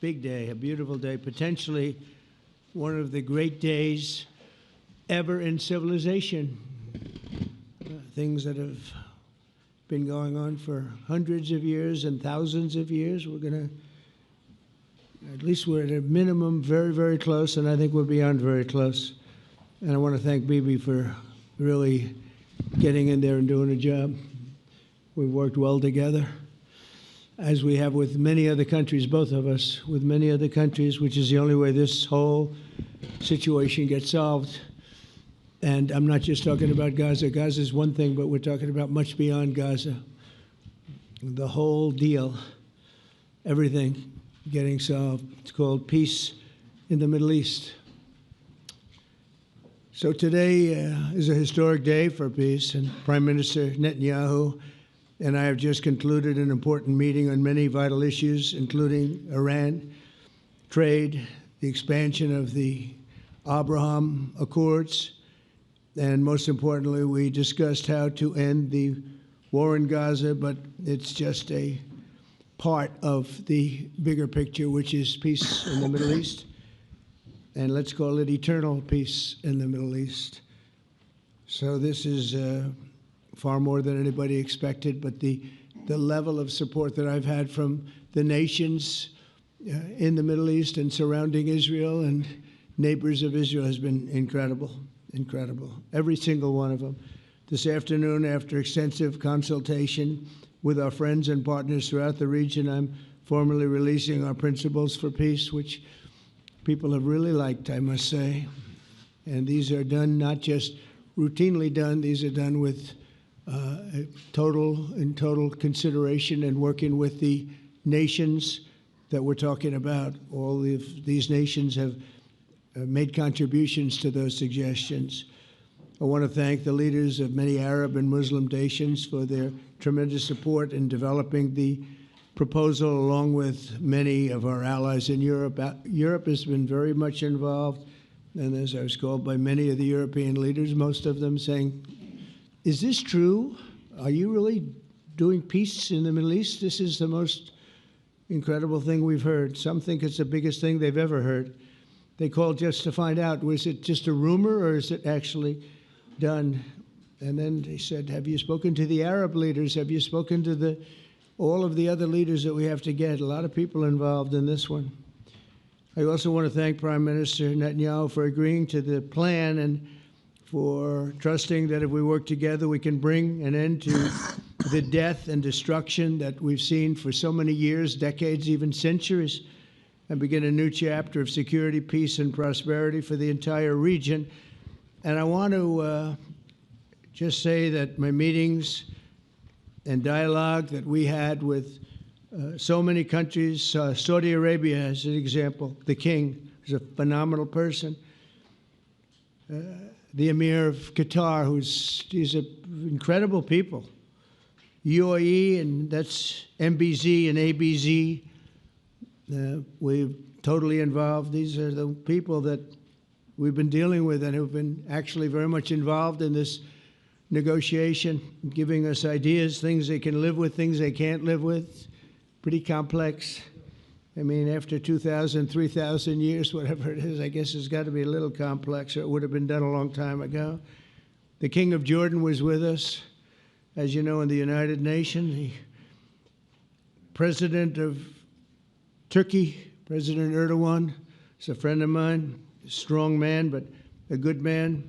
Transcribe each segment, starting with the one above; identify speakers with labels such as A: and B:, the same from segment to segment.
A: big day, a beautiful day, potentially one of the great days ever in civilization. Things that have been going on for hundreds of years and thousands of years. We're going to, at least we're at a minimum very, very close, and I think we're beyond very close. And I want to thank Bibi for really getting in there and doing a job. We've worked well together, as we have with many other countries, both of us, with many other countries, which is the only way this whole situation gets solved. And I'm not just talking about Gaza. Gaza is one thing, but we're talking about much beyond Gaza. The whole deal, everything getting solved. It's called peace in the Middle East. So today is a historic day for peace, and Prime Minister Netanyahu and I have just concluded an important meeting on many vital issues, including Iran, trade, the expansion of the Abraham Accords, and most importantly, we discussed how to end the war in Gaza, but it's just a part of the bigger picture, which is peace in the Middle East. And let's call it eternal peace in the Middle East. So this is far more than anybody expected, but the level of support that I've had from the nations in the Middle East and surrounding Israel and neighbors of Israel has been incredible, incredible. Every single one of them. This afternoon, after extensive consultation with our friends and partners throughout the region, I'm formally releasing our principles for peace, which people have really liked, I must say. And these are done not just routinely done, these are done with total consideration and working with the nations that we're talking about. All of these nations have made contributions to those suggestions. I want to thank the leaders of many Arab and Muslim nations for their tremendous support in developing the proposal, along with many of our allies in Europe. Europe has been very much involved, and as I was called by many of the European leaders, most of them saying, is this true? Are you really doing peace in the Middle East? This is the most incredible thing we've heard. Some think it's the biggest thing they've ever heard. They called just to find out, was it just a rumor or is it actually done? And then they said, have you spoken to the Arab leaders? Have you spoken to all of the other leaders that we have to get? A lot of people involved in this one. I also want to thank Prime Minister Netanyahu for agreeing to the plan and for trusting that if we work together, we can bring an end to the death and destruction that we've seen for so many years, decades, even centuries, and begin a new chapter of security, peace, and prosperity for the entire region. And I want to just say that my meetings and dialogue that we had with so many countries, Saudi Arabia as an example, the king is a phenomenal person. The Emir of Qatar, he's incredible people. UAE, and that's MBZ and ABZ. We're totally involved. These are the people that we've been dealing with and who've been actually very much involved in this negotiation, giving us ideas, things they can live with, things they can't live with. Pretty complex. I mean, after 2,000, 3,000 years, whatever it is, I guess it's got to be a little complex, or it would have been done a long time ago. The King of Jordan was with us, as you know, in the United Nations. The President of Turkey, President Erdogan, is a friend of mine, a strong man, but a good man.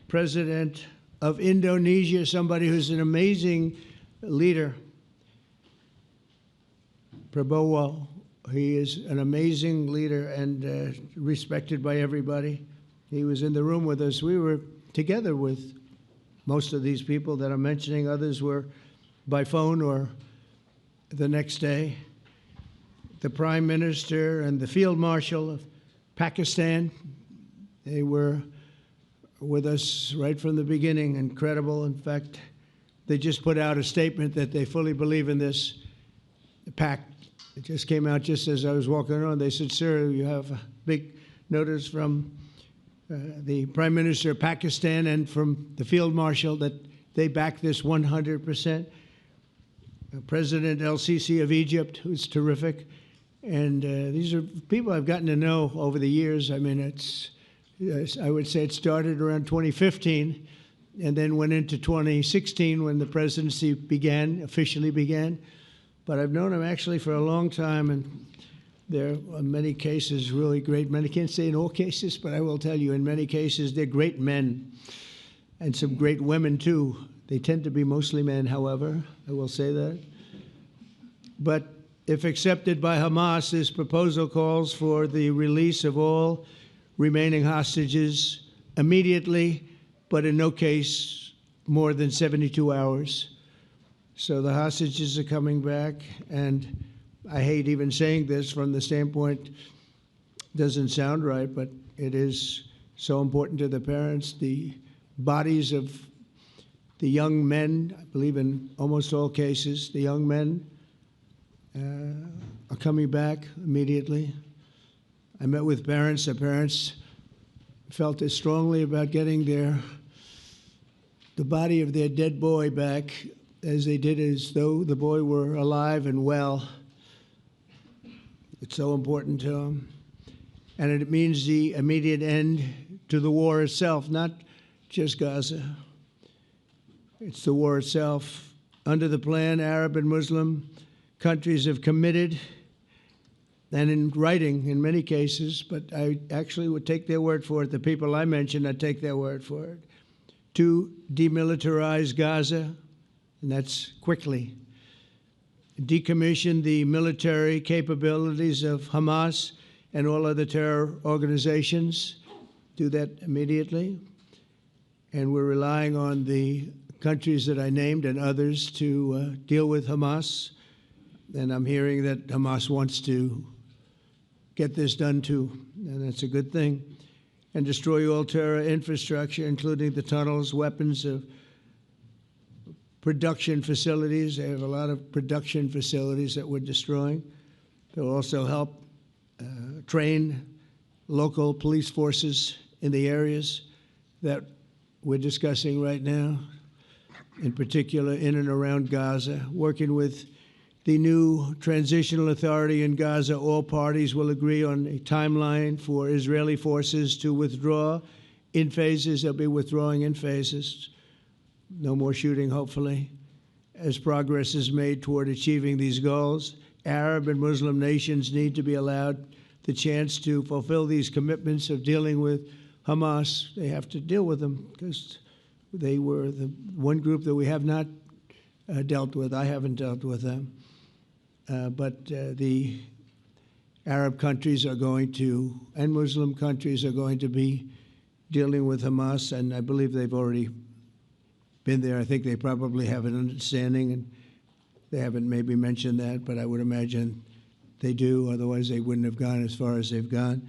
A: President of Indonesia, somebody who's an amazing leader, Prabowo. He is an amazing leader and respected by everybody. He was in the room with us. We were together with most of these people that I'm mentioning. Others were by phone or the next day. The Prime Minister and the Field Marshal of Pakistan, they were with us right from the beginning. Incredible. In fact, they just put out a statement that they fully believe in this pact. It just came out just as I was walking around. They said, sir, you have a big notice from the Prime Minister of Pakistan and from the Field Marshal that they back this 100%. President El-Sisi of Egypt, who's terrific, And these are people I've gotten to know over the years. I mean, I would say it started around 2015 and then went into 2016 when the presidency officially began. But I've known him actually for a long time, and there are in many cases really great men. I can't say in all cases, but I will tell you in many cases they're great men and some great women too. They tend to be mostly men, however, I will say that. But if accepted by Hamas, this proposal calls for the release of all remaining hostages immediately, but in no case more than 72 hours. So the hostages are coming back, and I hate even saying this from the standpoint, doesn't sound right, but it is so important to the parents. The bodies of the young men, I believe in almost all cases, the young men are coming back immediately. I met with parents. The parents felt as strongly about getting the body of their dead boy back as they did as though the boy were alive and well. It's so important to them. And it means the immediate end to the war itself, not just Gaza. It's the war itself. Under the plan, Arab and Muslim countries have committed, and in writing in many cases, but I actually would take their word for it. The people I mentioned, I'd take their word for it, to demilitarize Gaza, and that's quickly. Decommission the military capabilities of Hamas and all other terror organizations. Do that immediately. And we're relying on the countries that I named and others to deal with Hamas. And I'm hearing that Hamas wants to get this done too, and that's a good thing. And destroy all terror infrastructure, including the tunnels, weapons of production facilities. They have a lot of production facilities that we're destroying. They'll also help train local police forces in the areas that we're discussing right now, in particular in and around Gaza, working with the new transitional authority in Gaza. All parties will agree on a timeline for Israeli forces to withdraw in phases. They'll be withdrawing in phases. No more shooting, hopefully. As progress is made toward achieving these goals, Arab and Muslim nations need to be allowed the chance to fulfill these commitments of dealing with Hamas. They have to deal with them because they were the one group that we have not dealt with. I haven't dealt with them. But the Arab countries are going to, and Muslim countries are going to be dealing with Hamas, and I believe they've already been there. I think they probably have an understanding, and they haven't maybe mentioned that, but I would imagine they do, otherwise they wouldn't have gone as far as they've gone.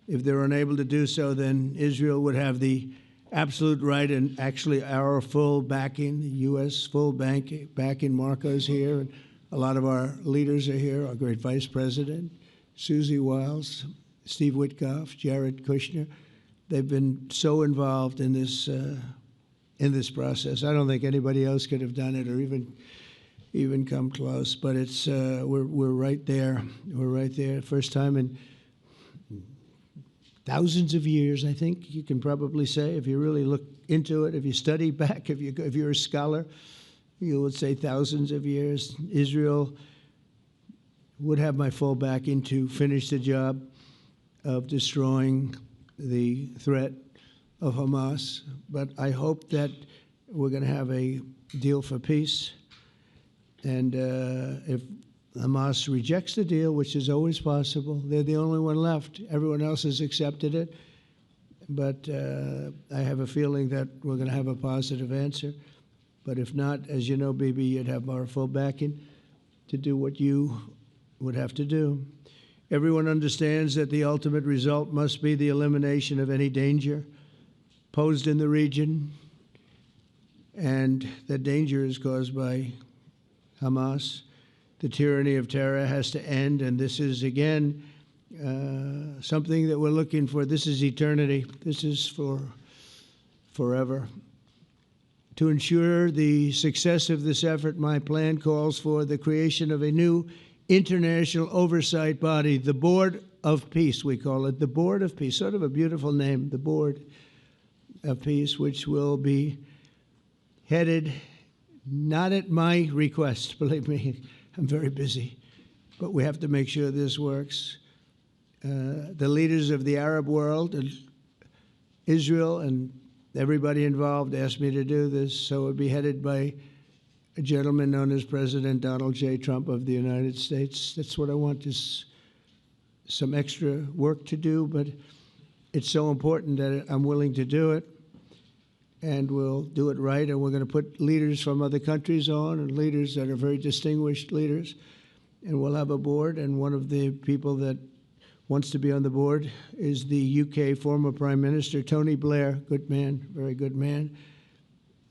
A: If they're unable to do so, then Israel would have the absolute right and actually our full backing, the U.S. full backing. Marco's here, and a lot of our leaders are here, our great Vice President, Susie Wiles, Steve Witkoff, Jared Kushner. They've been so involved in this process. I don't think anybody else could have done it or even come close. But it's we're right there. We're right there. First time in thousands of years, I think you can probably say, if you really look into it, if you study back, if you're a scholar, you would say thousands of years. Israel would have my full backing to finish the job of destroying the threat of Hamas. But I hope that we're going to have a deal for peace. And if Hamas rejects the deal, which is always possible, they're the only one left. Everyone else has accepted it. But I have a feeling that we're going to have a positive answer. But if not, as you know, Bibi, you'd have our full backing to do what you would have to do. Everyone understands that the ultimate result must be the elimination of any danger posed in the region, and that danger is caused by Hamas. The tyranny of terror has to end, and this is, again, something that we're looking for. This is eternity. This is for forever. To ensure the success of this effort, my plan calls for the creation of a new international oversight body, the Board of Peace, we call it, the Board of Peace, sort of a beautiful name, the Board of Peace, which will be headed, not at my request, believe me, I'm very busy, but we have to make sure this works. The leaders of the Arab world and Israel and everybody involved asked me to do this, so it would be headed by a gentleman known as President Donald J. Trump of the United States. That's what I want, is some extra work to do, but it's so important that I'm willing to do it, and we'll do it right, and we're going to put leaders from other countries on, and leaders that are very distinguished leaders, and we'll have a board, and one of the people that wants to be on the board is the UK former Prime Minister, Tony Blair, good man, very good man,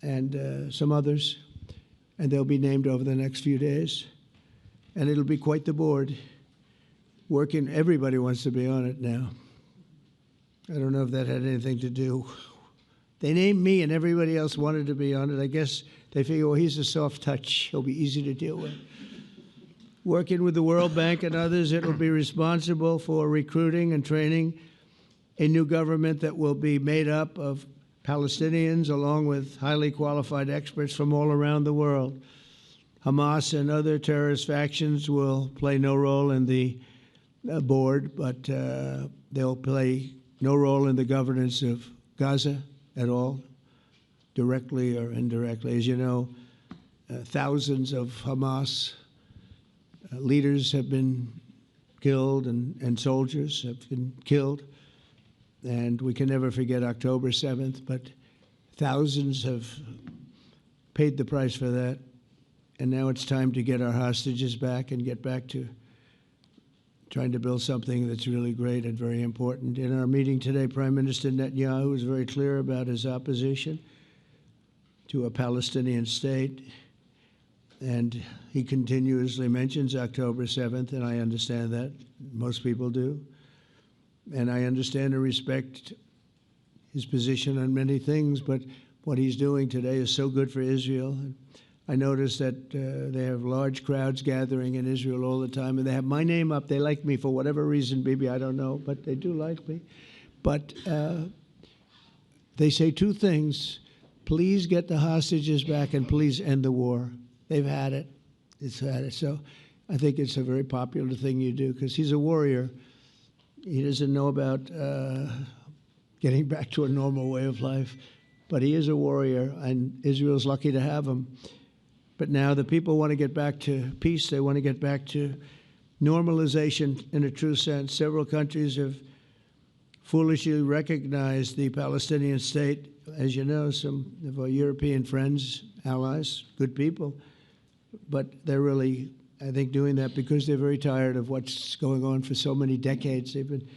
A: and some others, and they'll be named over the next few days, and it'll be quite the board. Working, everybody wants to be on it now. I don't know if that had anything to do. They named me and everybody else wanted to be on it. I guess they figure, well, he's a soft touch. He'll be easy to deal with. Working with the World Bank and others, it will be responsible for recruiting and training a new government that will be made up of Palestinians along with highly qualified experts from all around the world. Hamas and other terrorist factions will play no role in the board, but they'll play no role in the governance of Gaza at all, directly or indirectly. As you know, thousands of Hamas leaders have been killed and soldiers have been killed. And we can never forget October 7th, but thousands have paid the price for that. And now it's time to get our hostages back and get back to trying to build something that's really great and very important. In our meeting today, Prime Minister Netanyahu was very clear about his opposition to a Palestinian state. And he continuously mentions October 7th, and I understand that. Most people do. And I understand and respect his position on many things, but what he's doing today is so good for Israel. I noticed that they have large crowds gathering in Israel all the time, and they have my name up. They like me for whatever reason, maybe I don't know, but they do like me. But they say two things: please get the hostages back and please end the war. They've had it. It's had it. So I think it's a very popular thing you do, because he's a warrior. He doesn't know about getting back to a normal way of life, but he is a warrior, and Israel's lucky to have him. But now the people want to get back to peace. They want to get back to normalization in a true sense. Several countries have foolishly recognized the Palestinian state. As you know, some of our European friends, allies, good people, but they're really, I think, doing that because they're very tired of what's going on for so many decades. They've been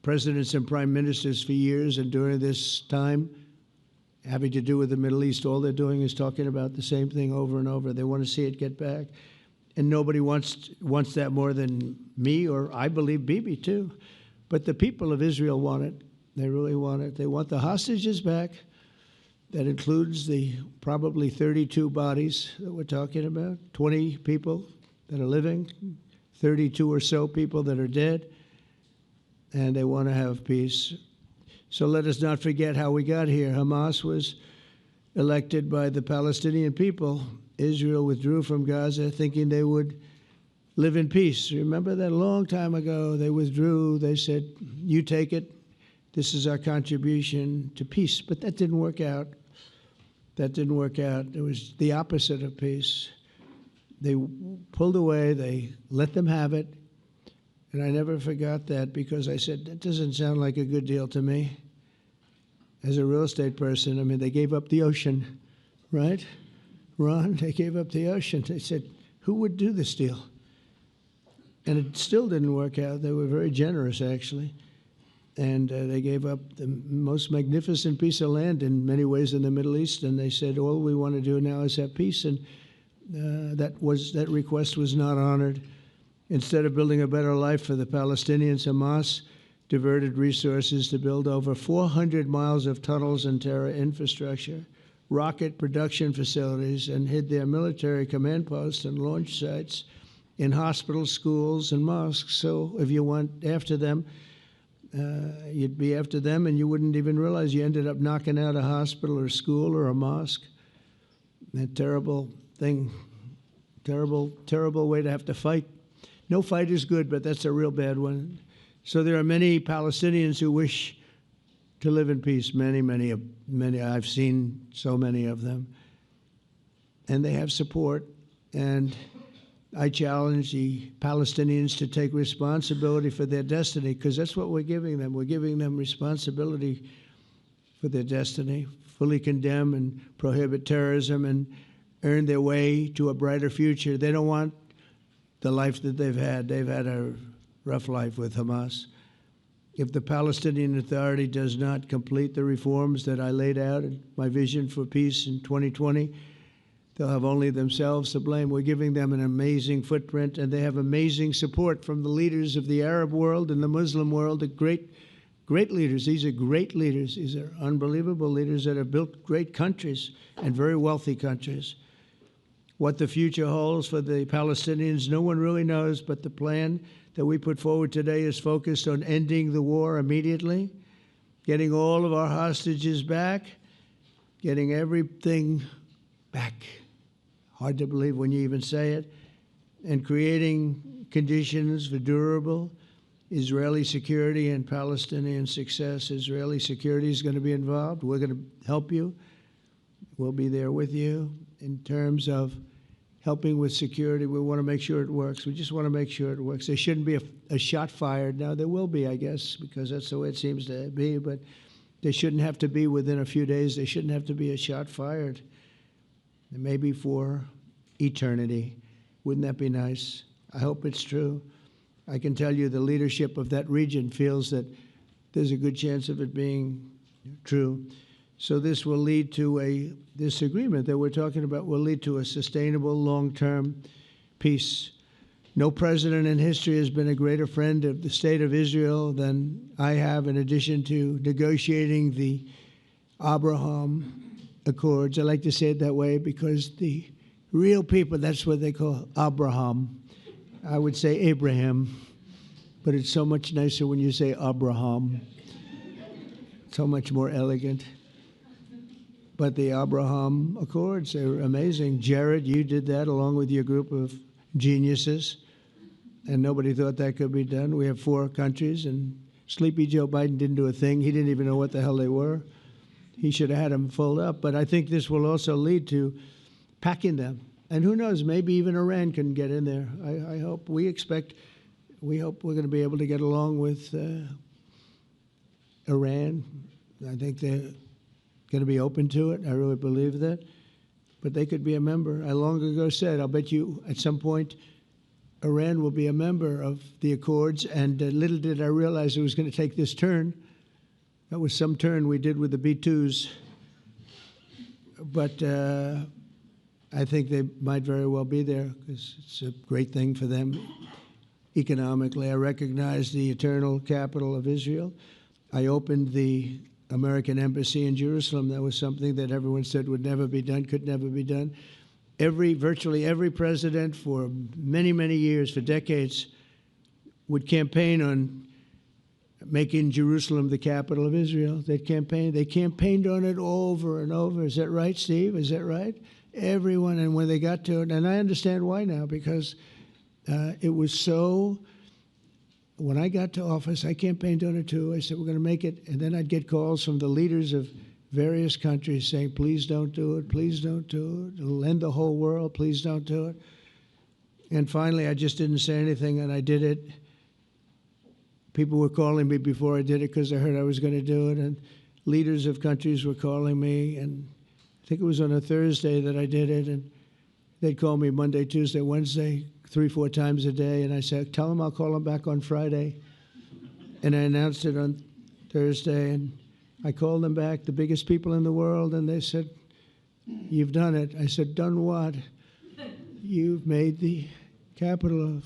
A: presidents and prime ministers for years, and during this time, having to do with the Middle East, all they're doing is talking about the same thing over and over. They want to see it get back. And nobody wants that more than me, or I believe Bibi too. But the people of Israel want it. They really want it. They want the hostages back. That includes the probably 32 bodies that we're talking about, 20 people that are living, 32 or so people that are dead, and they want to have peace. So let us not forget how we got here. Hamas was elected by the Palestinian people. Israel withdrew from Gaza thinking they would live in peace. Remember that a long time ago? They withdrew. They said, you take it. This is our contribution to peace. But that didn't work out. That didn't work out. It was the opposite of peace. They pulled away. They let them have it. And I never forgot that, because I said, that doesn't sound like a good deal to me. As a real estate person, I mean, they gave up the ocean, right? Ron, they gave up the ocean. They said, who would do this deal? And it still didn't work out. They were very generous, actually. And they gave up the most magnificent piece of land in many ways in the Middle East. And they said, all we want to do now is have peace. And that request was not honored. Instead of building a better life for the Palestinians, Hamas diverted resources to build over 400 miles of tunnels and terror infrastructure, rocket production facilities, and hid their military command posts and launch sites in hospitals, schools, and mosques. So if you went after them, you'd be after them, and you wouldn't even realize you ended up knocking out a hospital or school or a mosque. That terrible thing, terrible way to have to fight. No fight is good, but that's a real bad one. So there are many Palestinians who wish to live in peace. Many. I've seen so many of them, and they have support. And I challenge the Palestinians to take responsibility for their destiny, because that's what we're giving them. We're giving them responsibility for their destiny, fully condemn and prohibit terrorism and earn their way to a brighter future. They don't want the life that they've had. They've had a rough life with Hamas. If the Palestinian Authority does not complete the reforms that I laid out in my vision for peace in 2020, they'll have only themselves to blame. We're giving them an amazing footprint, and they have amazing support from the leaders of the Arab world and the Muslim world, the great leaders. These are great leaders. These are unbelievable leaders that have built great countries and very wealthy countries. What the future holds for the Palestinians, no one really knows, but the plan that we put forward today is focused on ending the war immediately, getting all of our hostages back, getting everything back. Hard to believe when you even say it. And creating conditions for durable Israeli security and Palestinian success. Israeli security is going to be involved. We're going to help you. We'll be there with you in terms of helping with security. We want to make sure it works. We just want to make sure it works. There shouldn't be a shot fired. Now, there will be, I guess, because that's the way it seems to be, but there shouldn't have to be within a few days. There shouldn't have to be a shot fired. Maybe for eternity. Wouldn't that be nice? I hope it's true. I can tell you the leadership of that region feels that there's a good chance of it being true. So this will lead to this agreement that we're talking about will lead to a sustainable long-term peace. No president in history has been a greater friend of the state of Israel than I have, in addition to negotiating the Abraham Accords. I like to say it that way because the real people, that's what they call Abraham. I would say Abraham, but it's so much nicer when you say Abraham. So much more elegant. But the Abraham Accords are amazing. Jared, you did that along with your group of geniuses, and nobody thought that could be done. We have 4 countries, and Sleepy Joe Biden didn't do a thing. He didn't even know what the hell they were. He should have had them fold up. But I think this will also lead to packing them. And who knows, maybe even Iran can get in there. I hope. We hope we're going to be able to get along with Iran. I think they're going to be open to it. I really believe that. But they could be a member. I long ago said, I'll bet you at some point Iran will be a member of the Accords. And little did I realize it was going to take this turn. That was some turn we did with the B-2s. But I think they might very well be there because it's a great thing for them economically. I recognize the eternal capital of Israel. I opened the American embassy in Jerusalem. That was something that everyone said would never be done, could never be done. Virtually every president for many, many years, for decades, would campaign on making Jerusalem the capital of Israel. They campaigned on it over and over. Is that right, Steve? Is that right? Everyone, and when they got to it, and I understand why now, because it was so, when I got to office, I campaigned on it too. I said, we're going to make it, and then I'd get calls from the leaders of various countries saying, please don't do it, please don't do it. It'll end the whole world, please don't do it. And finally, I just didn't say anything, and I did it. People were calling me before I did it because they heard I was going to do it, and leaders of countries were calling me, and I think it was on a Thursday that I did it, and they'd call me Monday, Tuesday, Wednesday, 3-4 times a day, and I said, tell them I'll call them back on Friday. And I announced it on Thursday, and I called them back, the biggest people in the world, and they said, you've done it. I said, done what? You've made the capital of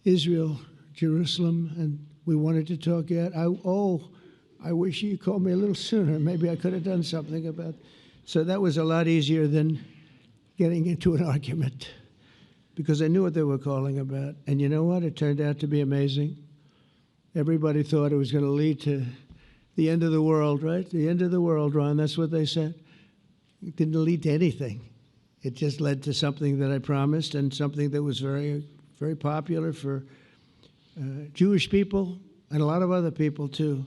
A: Israel, Jerusalem, and we wanted to talk yet. I wish you called me a little sooner. Maybe I could have done something about it. So that was a lot easier than getting into an argument because I knew what they were calling about. And you know what? It turned out to be amazing. Everybody thought it was going to lead to the end of the world, right? The end of the world, Ron, that's what they said. It didn't lead to anything. It just led to something that I promised and something that was very, very popular for Jewish people and a lot of other people, too.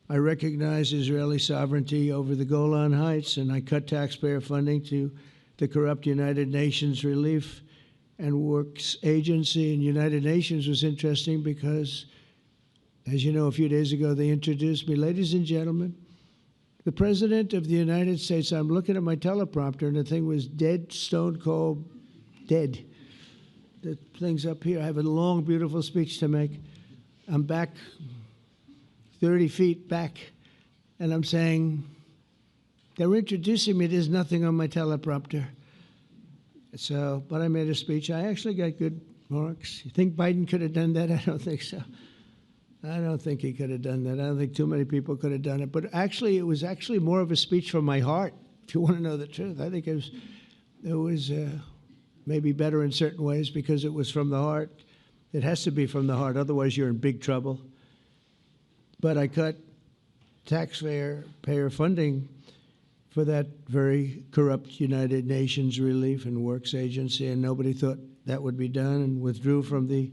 A: I recognize Israeli sovereignty over the Golan Heights, and I cut taxpayer funding to the corrupt United Nations Relief and Works Agency. And United Nations was interesting because, as you know, a few days ago they introduced me. Ladies and gentlemen, the President of the United States. I'm looking at my teleprompter, and the thing was dead, stone cold, dead. The thing's up here. I have a long, beautiful speech to make. I'm back 30 feet back, and I'm saying, they're introducing me. There's nothing on my teleprompter. So, but I made a speech. I actually got good marks. You think Biden could have done that? I don't think so. I don't think he could have done that. I don't think too many people could have done it. But actually, it was actually more of a speech from my heart, if you want to know the truth. I think it was maybe better in certain ways because it was from the heart. It has to be from the heart. Otherwise, you're in big trouble. But I cut taxpayer funding for that very corrupt United Nations Relief and Works Agency, and nobody thought that would be done, and withdrew from the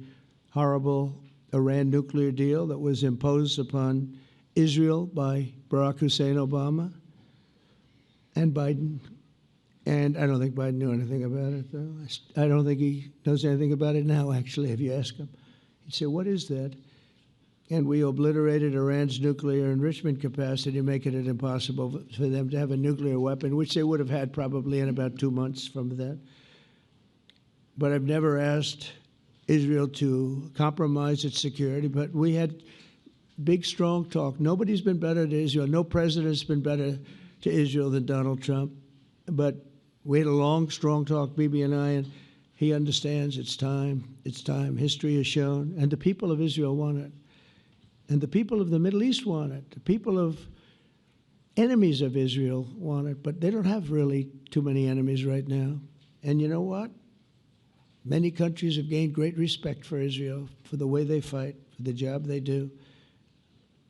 A: horrible Iran nuclear deal that was imposed upon Israel by Barack Hussein Obama and Biden. And I don't think Biden knew anything about it, though. I don't think he knows anything about it now, actually, if you ask him. He'd say, what is that? And we obliterated Iran's nuclear enrichment capacity, making it impossible for them to have a nuclear weapon, which they would have had probably in about 2 months from that. But I've never asked Israel to compromise its security, but we had big, strong talk. Nobody's been better to Israel. No president's been better to Israel than Donald Trump. But we had a long, strong talk, Bibi and I, and he understands it's time. It's time. History has shown. And the people of Israel want it. And the people of the Middle East want it. The people of enemies of Israel want it. But they don't have really too many enemies right now. And you know what? Many countries have gained great respect for Israel, for the way they fight, for the job they do,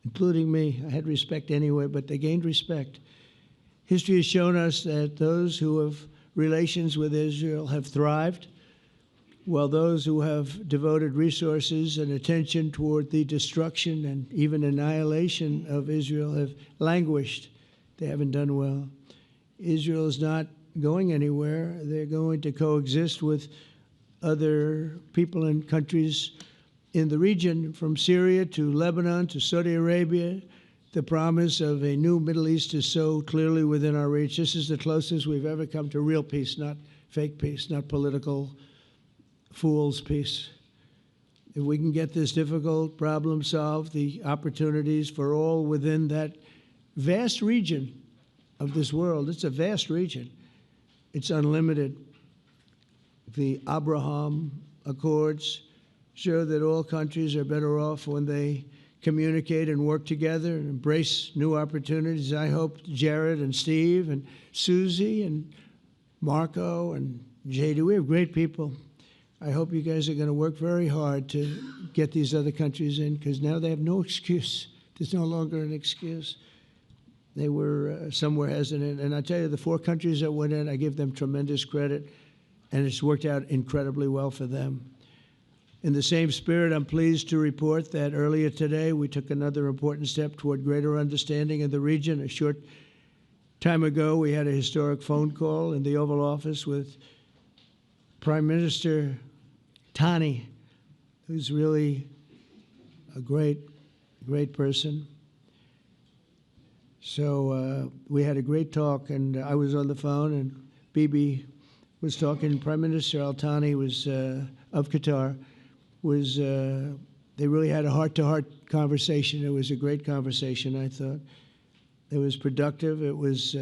A: including me. I had respect anyway, but they gained respect. History has shown us that those who have relations with Israel have thrived, while those who have devoted resources and attention toward the destruction and even annihilation of Israel have languished. They haven't done well. Israel is not going anywhere. They're going to coexist with other people and countries in the region, from Syria to Lebanon to Saudi Arabia. The promise of a new Middle East is so clearly within our reach. This is the closest we've ever come to real peace, not fake peace, not political fool's peace. If we can get this difficult problem solved, the opportunities for all within that vast region of this world, it's a vast region, it's unlimited. The Abraham Accords show that all countries are better off when they communicate and work together and embrace new opportunities. I hope Jared and Steve and Susie and Marco and JD, we have great people. I hope you guys are going to work very hard to get these other countries in, because now they have no excuse. There's no longer an excuse. They were somewhere hesitant. And I tell you, the 4 countries that went in, I give them tremendous credit, and it's worked out incredibly well for them. In the same spirit, I'm pleased to report that earlier today we took another important step toward greater understanding in the region. A short time ago, we had a historic phone call in the Oval Office with Prime Minister Tani, who's really a great person. So we had a great talk, and I was on the phone, and Bibi was talking. Prime Minister Al-Thani was of Qatar. They really had a heart-to-heart conversation. It was a great conversation, I thought. It was productive. It was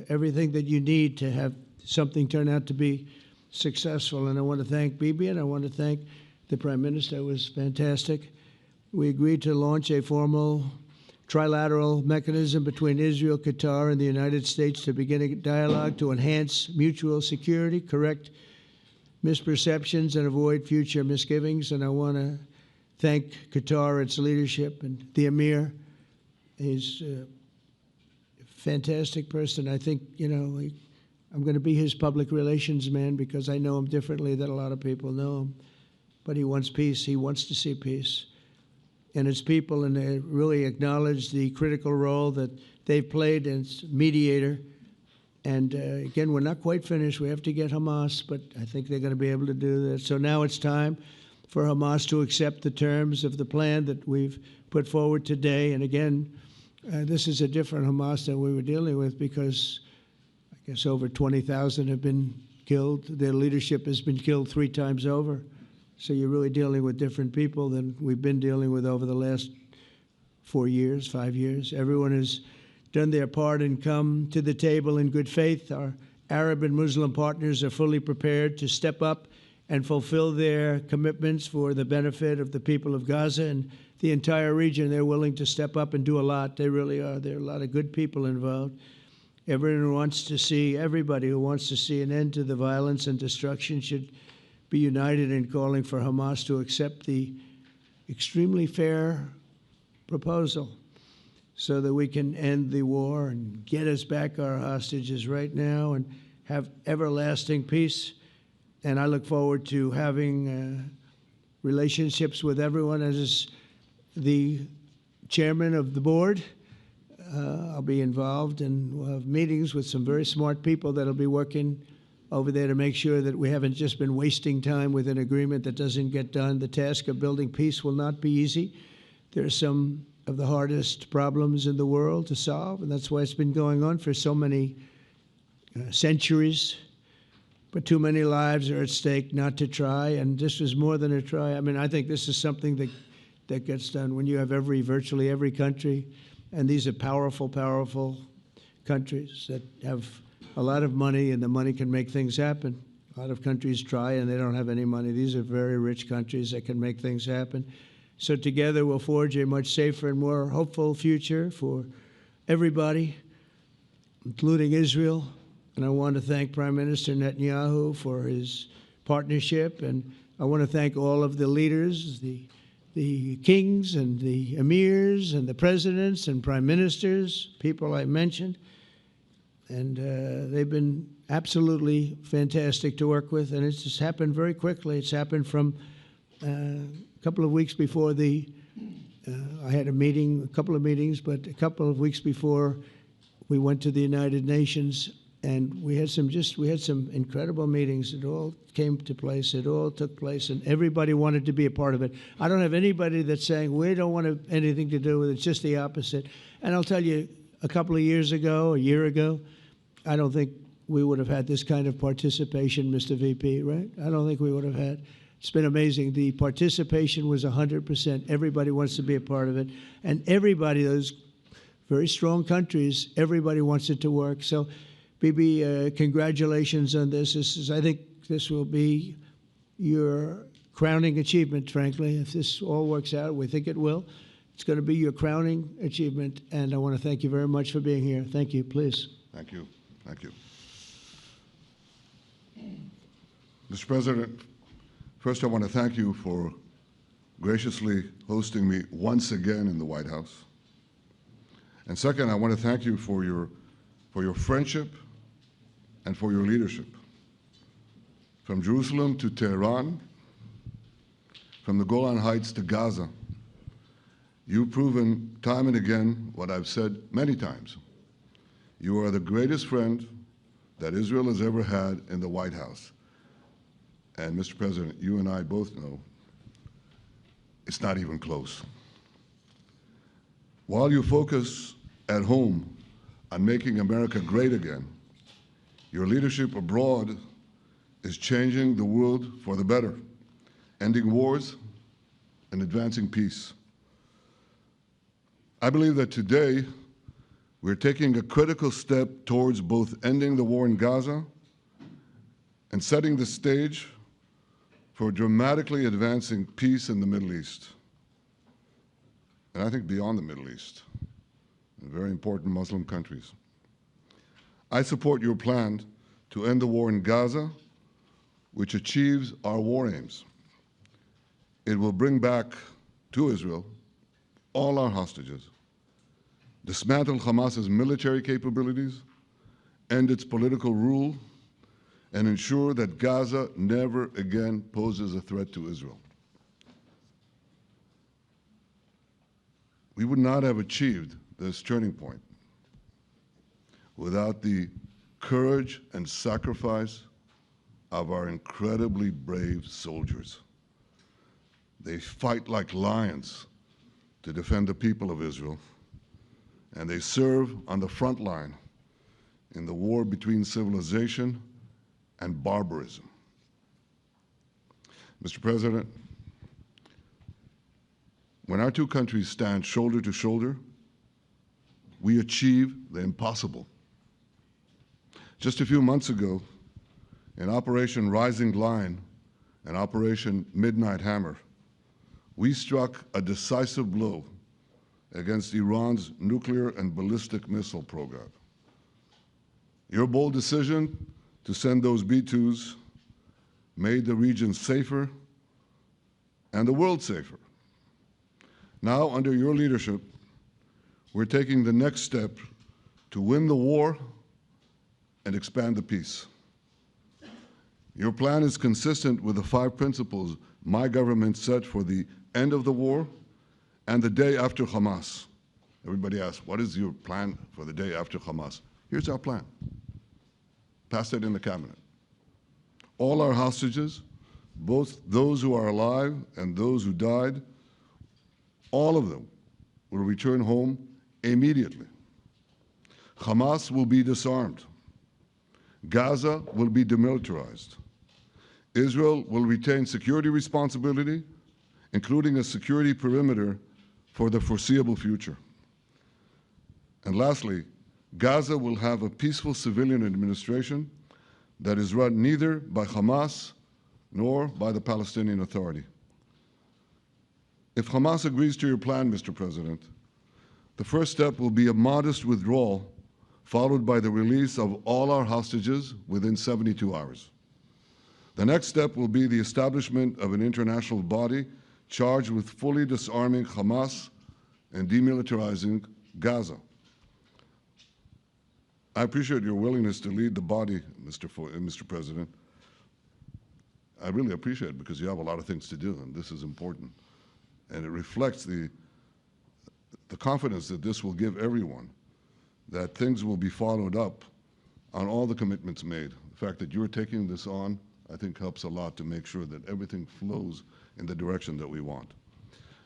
A: everything that you need to have something turn out to be successful. And I want to thank Bibi, and I want to thank the Prime Minister. It was fantastic. We agreed to launch a formal trilateral mechanism between Israel, Qatar, and the United States to begin a dialogue to enhance mutual security, correct misperceptions and avoid future misgivings. And I want to thank Qatar, its leadership, and the Emir. He's a fantastic person. I think, you know, I'm going to be his public relations man because I know him differently than a lot of people know him. But he wants peace. He wants to see peace. And his people, and they really acknowledge the critical role that they've played as mediator. And again, we're not quite finished. We have to get Hamas, but I think they're going to be able to do that. So now it's time for Hamas to accept the terms of the plan that we've put forward today. And again, this is a different Hamas than we were dealing with because I guess over 20,000 have been killed. Their leadership has been killed 3 times over. So you're really dealing with different people than we've been dealing with over the last 4 years, 5 years. Everyone has done their part and come to the table in good faith. Our Arab and Muslim partners are fully prepared to step up and fulfill their commitments for the benefit of the people of Gaza and the entire region. They're willing to step up and do a lot. They really are. There are a lot of good people involved. Everybody who wants to see an end to the violence and destruction should be united in calling for Hamas to accept the extremely fair proposal so that we can end the war and get us back our hostages right now and have everlasting peace. And I look forward to having relationships with everyone. As the chairman of the board, I'll be involved, and we'll have meetings with some very smart people that'll be working over there to make sure that we haven't just been wasting time with an agreement that doesn't get done. The task of building peace will not be easy. There are some of the hardest problems in the world to solve, and that's why it's been going on for so many centuries. But too many lives are at stake not to try, and this is more than a try. I mean, I think this is something that gets done when you have virtually every country, and these are powerful, powerful countries that have a lot of money, and the money can make things happen. A lot of countries try, and they don't have any money. These are very rich countries that can make things happen. So together we'll forge a much safer and more hopeful future for everybody, including Israel. And I want to thank Prime Minister Netanyahu for his partnership. And I want to thank all of the leaders, the kings and the emirs and the presidents and prime ministers, people I mentioned. And they've been absolutely fantastic to work with. And it's just happened very quickly. It's happened from a couple of weeks before I had a couple of meetings, but a couple of weeks before we went to the United Nations, and we had some incredible meetings. It all came to place. It all took place, and everybody wanted to be a part of it. I don't have anybody that's saying we don't want anything to do with it. It's just the opposite. And I'll tell you, a couple of years ago, a year ago, I don't think we would have had this kind of participation, Mr. VP, right? I don't think we would have had. It's been amazing. The participation was 100%. Everybody wants to be a part of it. And everybody, those very strong countries, everybody wants it to work. So, Bibi, congratulations on this. I think this will be your crowning achievement, frankly. If this all works out, we think it will. It's going to be your crowning achievement. And I want to thank you very much for being here. Thank you. Please.
B: Thank you. Thank you. Mr. President, first I want to thank you for graciously hosting me once again in the White House. And second, I want to thank you for your friendship and for your leadership. From Jerusalem to Tehran, from the Golan Heights to Gaza, you've proven time and again what I've said many times. You are the greatest friend that Israel has ever had in the White House. And Mr. President, you and I both know it's not even close. While you focus at home on making America great again, your leadership abroad is changing the world for the better, ending wars and advancing peace. I believe that today we're taking a critical step towards both ending the war in Gaza and setting the stage for dramatically advancing peace in the Middle East, and I think beyond the Middle East, in very important Muslim countries. I support your plan to end the war in Gaza which achieves our war aims. It will bring back to Israel all our hostages, dismantle Hamas's military capabilities, end its political rule, and ensure that Gaza never again poses a threat to Israel. We would not have achieved this turning point without the courage and sacrifice of our incredibly brave soldiers. They fight like lions to defend the people of Israel, and they serve on the front line in the war between civilization and barbarism. Mr. President, when our two countries stand shoulder to shoulder, we achieve the impossible. Just a few months ago, in Operation Rising Lion and Operation Midnight Hammer, we struck a decisive blow against Iran's nuclear and ballistic missile program. Your bold decision to send those B-2s made the region safer and the world safer. Now, under your leadership, we're taking the next step to win the war and expand the peace. Your plan is consistent with the 5 principles my government set for the end of the war and the day after Hamas. Everybody asks, what is your plan for the day after Hamas? Here's our plan. Passed it in the cabinet. All our hostages, both those who are alive and those who died, all of them will return home immediately. Hamas will be disarmed. Gaza will be demilitarized. Israel will retain security responsibility, including a security perimeter for the foreseeable future. And lastly, Gaza will have a peaceful civilian administration that is run neither by Hamas nor by the Palestinian Authority. If Hamas agrees to your plan, Mr. President, the first step will be a modest withdrawal, followed by the release of all our hostages within 72 hours. The next step will be the establishment of an international body charged with fully disarming Hamas and demilitarizing Gaza. I appreciate your willingness to lead the body, Mr. President. I really appreciate it because you have a lot of things to do, and this is important. And it reflects the confidence that this will give everyone, that things will be followed up on all the commitments made. The fact that you're taking this on, I think, helps a lot to make sure that everything flows in the direction that we want.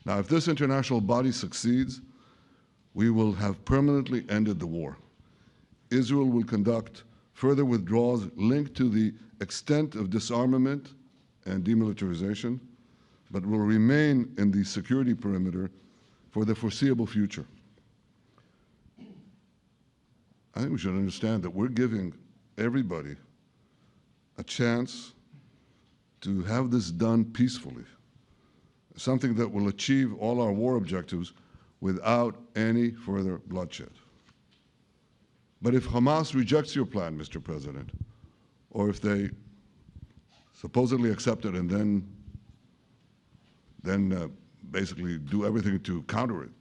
B: Now, if this international body succeeds, we will have permanently ended the war. Israel will conduct further withdrawals linked to the extent of disarmament and demilitarization, but will remain in the security perimeter for the foreseeable future. I think we should understand that we're giving everybody a chance to have this done peacefully, something that will achieve all our war objectives without any further bloodshed. But if Hamas rejects your plan, Mr. President, or if they supposedly accept it and then basically do everything to counter it,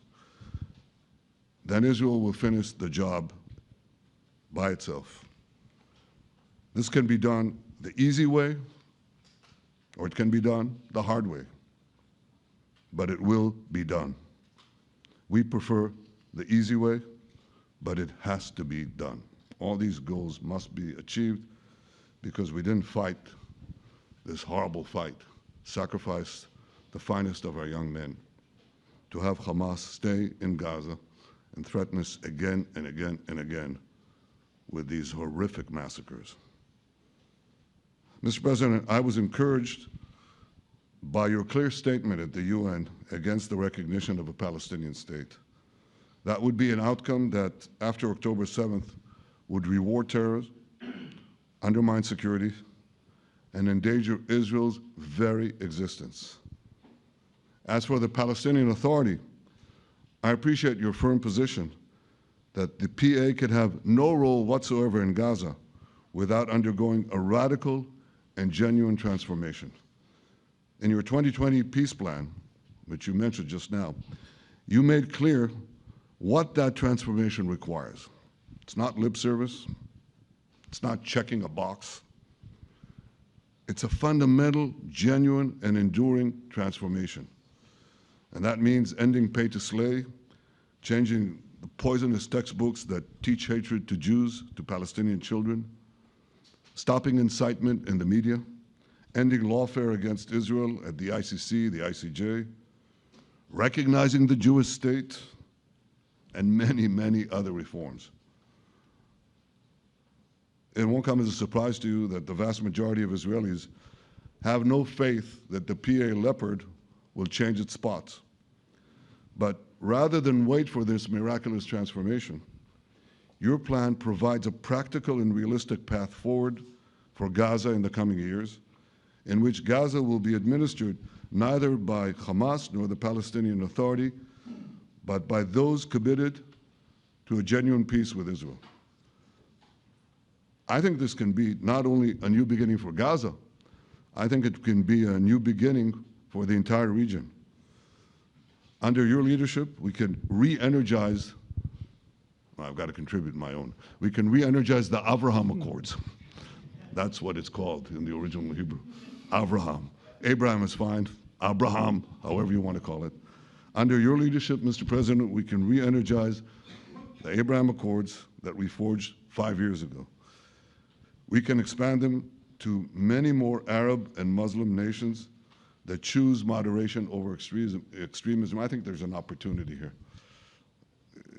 B: then Israel will finish the job by itself. This can be done the easy way, or it can be done the hard way, but it will be done. We prefer the easy way, but it has to be done. All these goals must be achieved because we didn't fight this horrible fight, sacrifice the finest of our young men to have Hamas stay in Gaza and threaten us again and again and again with these horrific massacres. Mr. President, I was encouraged by your clear statement at the UN against the recognition of a Palestinian state. That would be an outcome that, after October 7th, would reward terrorism, undermine security, and endanger Israel's very existence. As for the Palestinian Authority, I appreciate your firm position that the PA could have no role whatsoever in Gaza without undergoing a radical and genuine transformation. In your 2020 peace plan, which you mentioned just now, you made clear what that transformation requires. It's not lip service. It's not checking a box. It's a fundamental, genuine, and enduring transformation. And that means ending pay to slay, changing the poisonous textbooks that teach hatred to Jews, to Palestinian children, stopping incitement in the media, ending lawfare against Israel at the ICC, the ICJ, recognizing the Jewish state, and many, many other reforms. It won't come as a surprise to you that the vast majority of Israelis have no faith that the PA Leopard will change its spots. But rather than wait for this miraculous transformation, your plan provides a practical and realistic path forward for Gaza in the coming years, in which Gaza will be administered neither by Hamas nor the Palestinian Authority, but by those committed to a genuine peace with Israel. I think this can be not only a new beginning for Gaza, I think it can be a new beginning for the entire region. Under your leadership, we can re-energize, well, I've got to contribute my own, we can re-energize the Abraham Accords. That's what it's called in the original Hebrew, Abraham. Abraham is fine, Abraham, however you want to call it. Under your leadership, Mr. President, we can re-energize the Abraham Accords that we forged 5 years ago. We can expand them to many more Arab and Muslim nations that choose moderation over extremism. I think there's an opportunity here.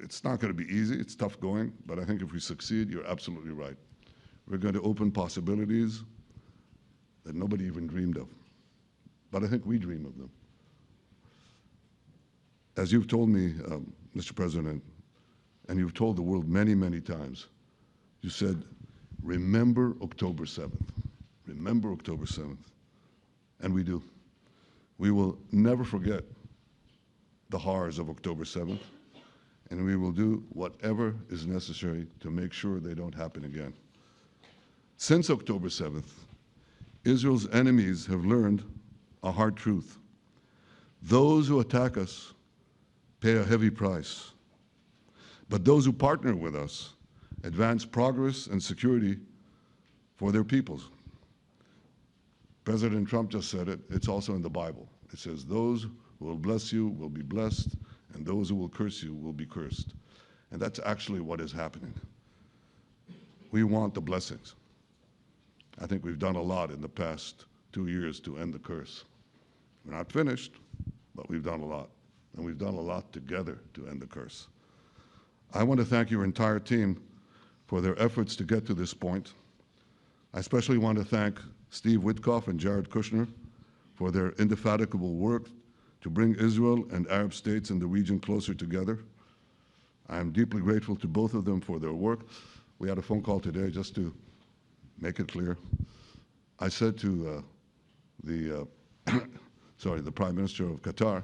B: It's not going to be easy, it's tough going, but I think if we succeed, you're absolutely right. We're going to open possibilities that nobody even dreamed of. But I think we dream of them. As you've told me, Mr. President, and you've told the world many, many times, you said, remember October 7th. Remember October 7th. And we do. We will never forget the horrors of October 7th, and we will do whatever is necessary to make sure they don't happen again. Since October 7th, Israel's enemies have learned a hard truth. Those who attack us pay a heavy price, but those who partner with us advance progress and security for their peoples. President Trump just said it, it's also in the Bible. It says, those who will bless you will be blessed, and those who will curse you will be cursed. And that's actually what is happening. We want the blessings. I think we've done a lot in the past 2 years to end the curse. We're not finished, but we've done a lot. And we've done a lot together to end the curse. I want to thank your entire team for their efforts to get to this point. I especially want to thank Steve Witkoff and Jared Kushner for their indefatigable work to bring Israel and Arab states in the region closer together. I am deeply grateful to both of them for their work. We had a phone call today just to make it clear. I said to the Prime Minister of Qatar,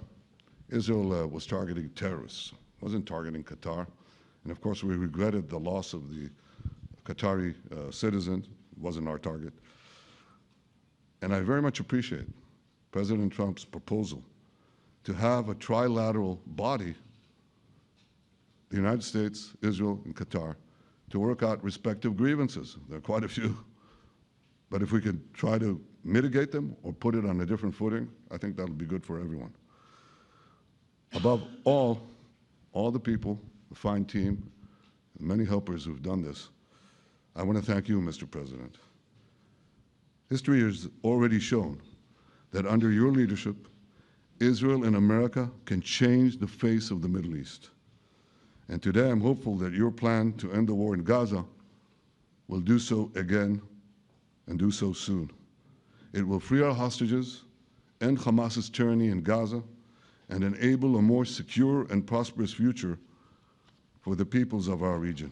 B: Israel was targeting terrorists, wasn't targeting Qatar. And of course, we regretted the loss of the Qatari citizen, wasn't our target. And I very much appreciate President Trump's proposal to have a trilateral body, the United States, Israel, and Qatar, to work out respective grievances. There are quite a few. But if we could try to mitigate them or put it on a different footing, I think that'll be good for everyone. Above all the people, the fine team, and many helpers who've done this, I want to thank you, Mr. President. History has already shown that under your leadership, Israel and America can change the face of the Middle East. And today I'm hopeful that your plan to end the war in Gaza will do so again and do so soon. It will free our hostages, end Hamas's tyranny in Gaza, and enable a more secure and prosperous future for the peoples of our region.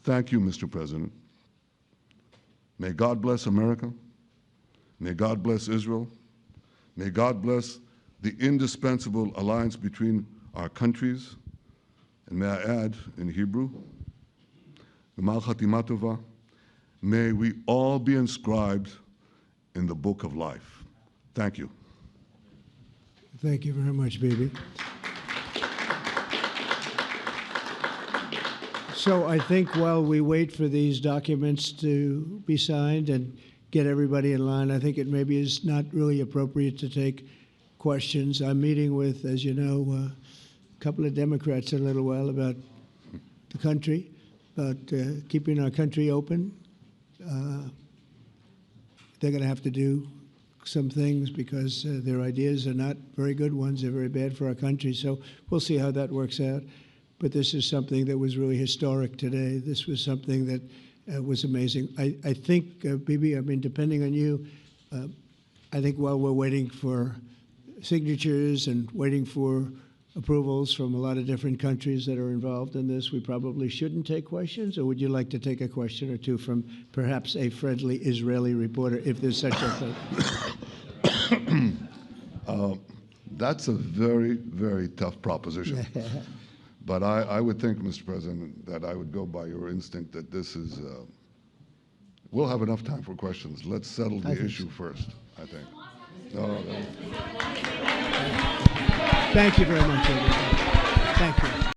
B: Thank you, Mr. President. May God bless America. May God bless Israel. May God bless the indispensable alliance between our countries. And may I add in Hebrew, G'mal Chatima Tova, may we all be inscribed in the book of life. Thank you.
A: Thank you very much, Bibi. So I think while we wait for these documents to be signed and get everybody in line, I think it maybe is not really appropriate to take questions. I'm meeting with, as you know, a couple of Democrats in a little while about the country, about keeping our country open. They're going to have to do some things because their ideas are not very good ones. They're very bad for our country. So we'll see how that works out. But this is something that was really historic today. This was something that was amazing. I think, Bibi, I mean, depending on you, I think while we're waiting for signatures and waiting for approvals from a lot of different countries that are involved in this, we probably shouldn't take questions? Or would you like to take a question or two from perhaps a friendly Israeli reporter, if there's such a thing?
B: That's a very, very tough proposition. But I would think, Mr. President, that I would go by your instinct that this is, we'll have enough time for questions. Let's settle the issue first, I think. No.
A: Thank you very much, everybody.